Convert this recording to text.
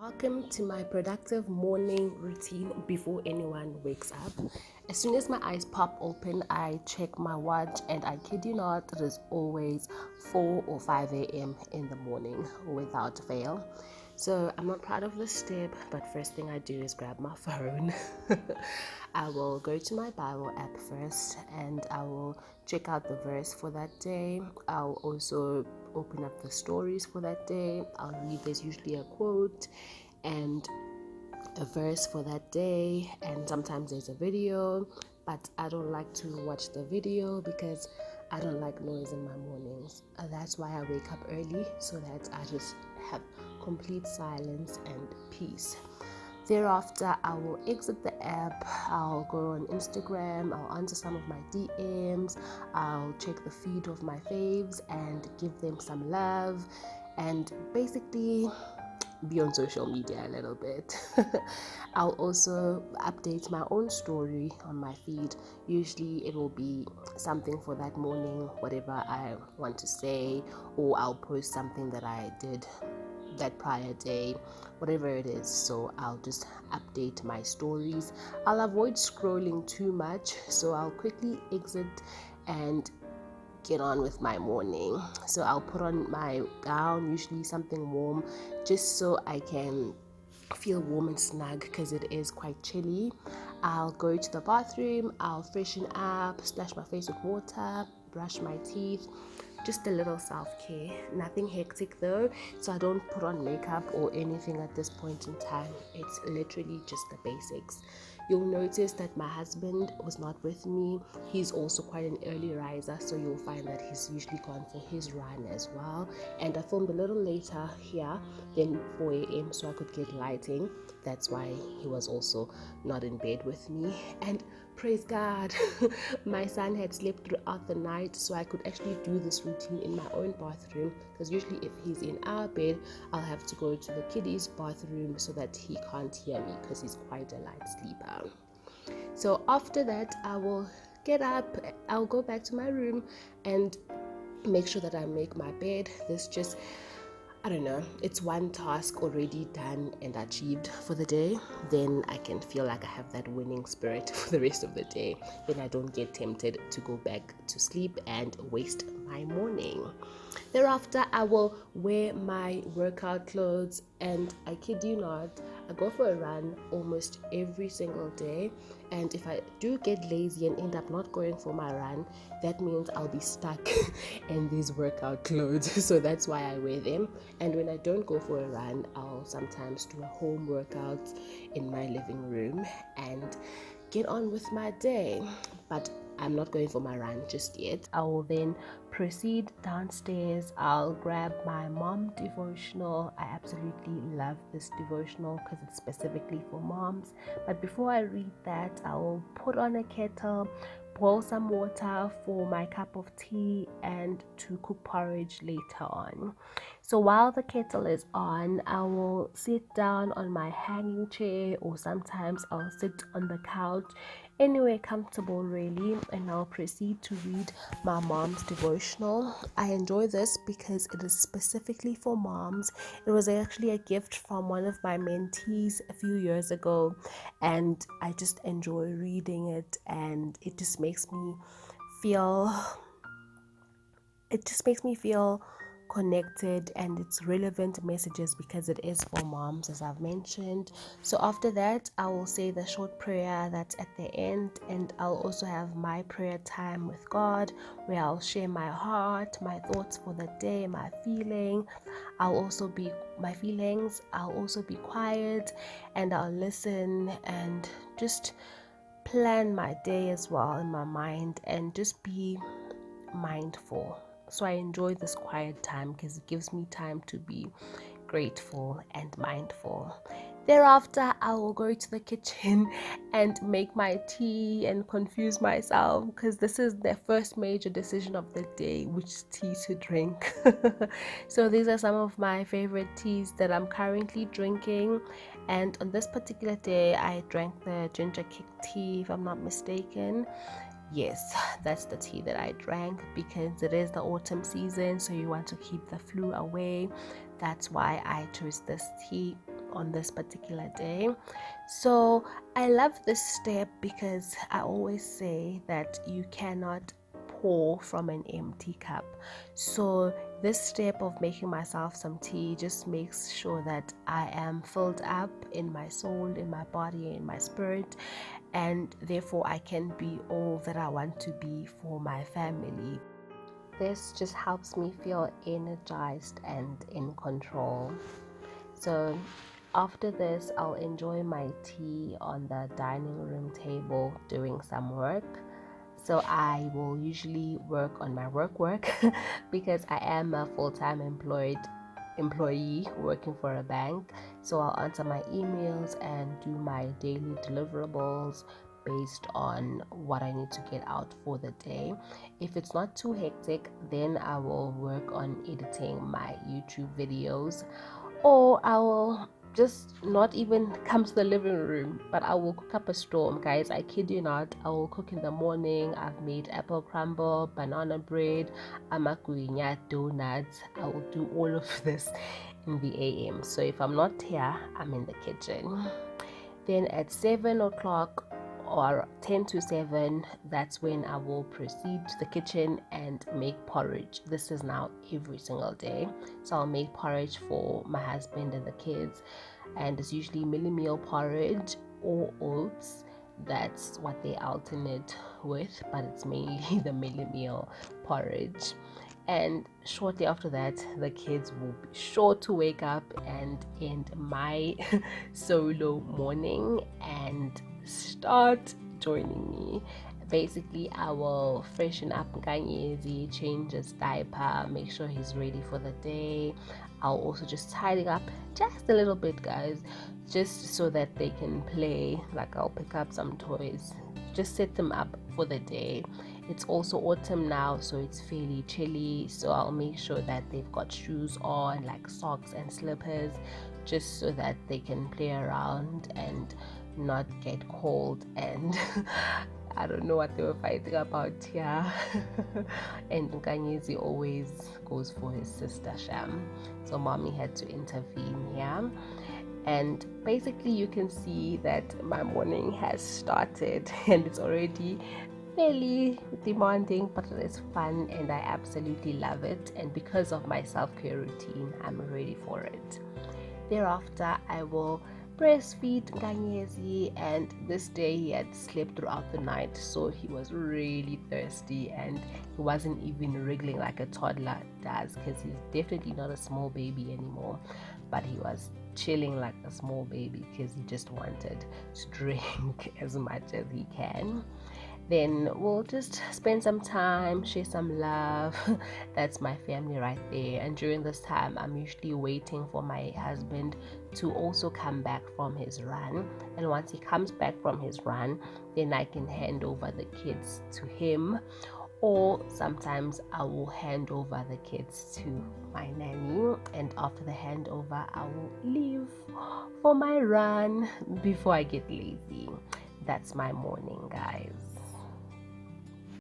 Welcome to my productive morning routine before anyone wakes up. As soon as my eyes pop open, I check my watch, and I kid you not, it is always 4 or 5 a.m. in the morning without fail. So I'm not proud of this step, but first thing I do is grab my phone. I will go to my Bible app first and I will check out the verse for that day. I'll also open up the stories for that day. I'll read, there's usually a quote and a verse for that day, and sometimes there's a video, but I don't like to watch the video because I don't like noise in my mornings. That's why I wake up early, so that I just have complete silence and peace. Thereafter, I will exit the app, I'll go on Instagram, I'll answer some of my DMs, I'll check the feed of my faves and give them some love, and basically be on social media a little bit. I'll also update my own story on my feed. Usually it will be something for that morning, whatever I want to say, or I'll post something that I did that prior day, whatever it is. So I'll just update my stories. I'll avoid scrolling too much, so I'll quickly exit and get on with my morning. So I'll put on my gown, usually something warm, just so I can feel warm and snug because it is quite chilly. I'll go to the bathroom, I'll freshen up, splash my face with water, brush my teeth. Just a little self-care, nothing hectic though, so I don't put on makeup or anything at this point in time. It's literally just the basics. You'll notice that my husband was not with me. He's also quite an early riser, so you'll find that he's usually gone for his run as well. And I filmed a little later here than 4 a.m. so I could get lighting. That's why he was also not in bed with me. And praise God, my son had slept throughout the night, so I could actually do this routine in my own bathroom, because usually if he's in our bed, I'll have to go to the kiddies' bathroom so that he can't hear me because he's quite a light sleeper. So after that, I will get up, I'll go back to my room and make sure that I make my bed. I don't know, it's one task already done and achieved for the day. Then I can feel like I have that winning spirit for the rest of the day. Then I don't get tempted to go back to sleep and waste my morning. Thereafter, I will wear my workout clothes, and I kid you not, I go for a run almost every single day. And if I do get lazy and end up not going for my run, that means I'll be stuck in these workout clothes. So that's why I wear them. And when I don't go for a run, I'll sometimes do a home workout in my living room and get on with my day. But I'm not going for my run just yet. I will then proceed downstairs. I'll grab my mom devotional. I absolutely love this devotional because it's specifically for moms. But before I read that, I will put on a kettle, boil some water for my cup of tea, and to cook porridge later on. So while the kettle is on, I will sit down on my hanging chair, or sometimes I'll sit on the couch, anywhere comfortable really, and I'll proceed to read my mom's devotional. I enjoy this because it is specifically for moms. It was actually a gift from one of my mentees a few years ago, and I just enjoy reading it, and feel it just makes me feel connected, and it's relevant messages because it is for moms, as I've mentioned. So after that, I will say the short prayer that's at the end, and I'll also have my prayer time with God, where I'll share my heart, my thoughts for the day, my feelings. I'll also be quiet, and I'll listen and just plan my day as well in my mind, and just be mindful. So I enjoy this quiet time because it gives me time to be grateful and mindful. Thereafter, I will go to the kitchen and make my tea and confuse myself, because this is the first major decision of the day, which tea to drink. So these are some of my favorite teas that I'm currently drinking, and on this particular day I drank the ginger kick tea, if I'm not mistaken. Yes, that's the tea that I drank because it is the autumn season, so you want to keep the flu away. That's why I chose this tea. on this particular day. So I love this step because I always say that you cannot pour from an empty cup. So this step of making myself some tea just makes sure that I am filled up in my soul, in my body, in my spirit, and therefore I can be all that I want to be for my family. This just helps me feel energized and in control. So after this, I'll enjoy my tea on the dining room table doing some work. So I will usually work on my work because I am a full-time employee working for a bank. So I'll answer my emails and do my daily deliverables based on what I need to get out for the day. If it's not too hectic, then I will work on editing my YouTube videos, or I will just not even come to the living room, but I will cook up a storm, guys. I kid you not. I will cook in the morning. I've made apple crumble, banana bread, amakuinya, donuts. I will do all of this in the AM. So if I'm not here, I'm in the kitchen. Then at 7 o'clock or 10 to 7, that's when I will proceed to the kitchen and make porridge. This is now every single day. So I'll make porridge for my husband and the kids, and it's usually milli meal porridge or oats. That's what they alternate with, but it's mainly the milli meal porridge. And shortly after that, the kids will be sure to wake up and end my solo morning and start joining me. Basically, I will freshen up Nkanyezi, change his diaper, make sure he's ready for the day. I'll also just tidy up just a little bit, guys, just so that they can play. Like, I'll pick up some toys, just set them up for the day. It's also autumn now, so it's fairly chilly, so I'll make sure that they've got shoes on, like socks and slippers, just so that they can play around and not get cold. And I don't know what they were fighting about here. And Nkanyezi always goes for his sister Sham, so mommy had to intervene here. And basically you can see that my morning has started and it's already fairly demanding, but it is fun and I absolutely love it. And because of my self-care routine, I'm ready for it. Thereafter, I will breastfeed Nkanyezi, and this day he had slept throughout the night, so he was really thirsty and he wasn't even wriggling like a toddler does, because he's definitely not a small baby anymore, but he was chilling like a small baby because he just wanted to drink as much as he can. Then we'll just spend some time, share some love. That's my family right there. And during this time, I'm usually waiting for my husband to also come back from his run. And once he comes back from his run, then I can hand over the kids to him. Or sometimes I will hand over the kids to my nanny, and after the handover, I will leave for my run before I get lazy. That's my morning, guys.